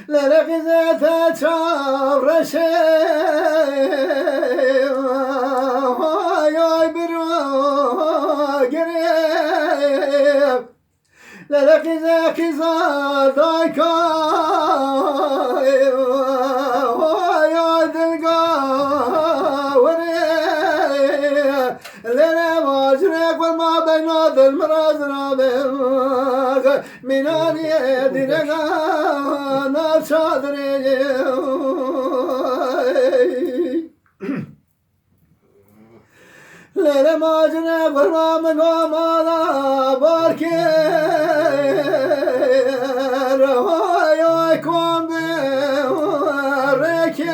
لرقزة تشارشي يا برو قريب لرقزة كزا دايكا يا دلقا وريب لنا ماجرك وما بين المراز رابط مناني دلقا Çadırı Lele macune kurmamı gomala barker Hay ay kombi reket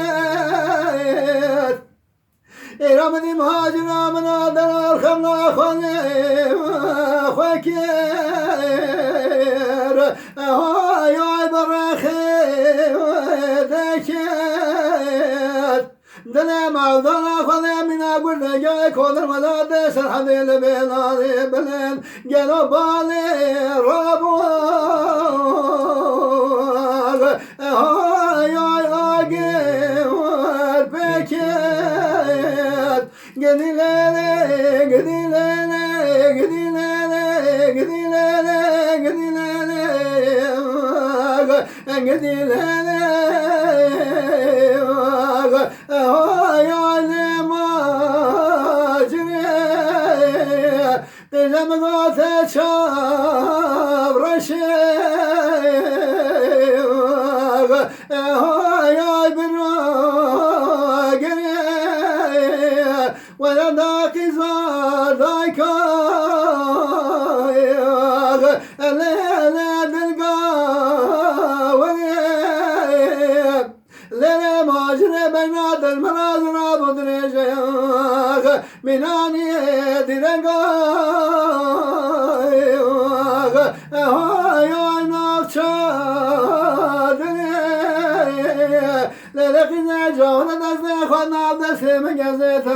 İramedim hacıramın adan arkamda khalim Khaker Hay ay دلم عودنا خذ من أقول جاي كودر ملاد سرحب البلاد بلن جلو بالي رابو هاي أجيب بكيت قديلة قديلة قديلة قديلة قديلة قديلة لما تشاف رشيق يا بروق ولا ذاك زادك لا تلقى لنا ماجرى بين المراز رابط رجاق مناني درقا لقينا جونا دزنا خنا دسم جزت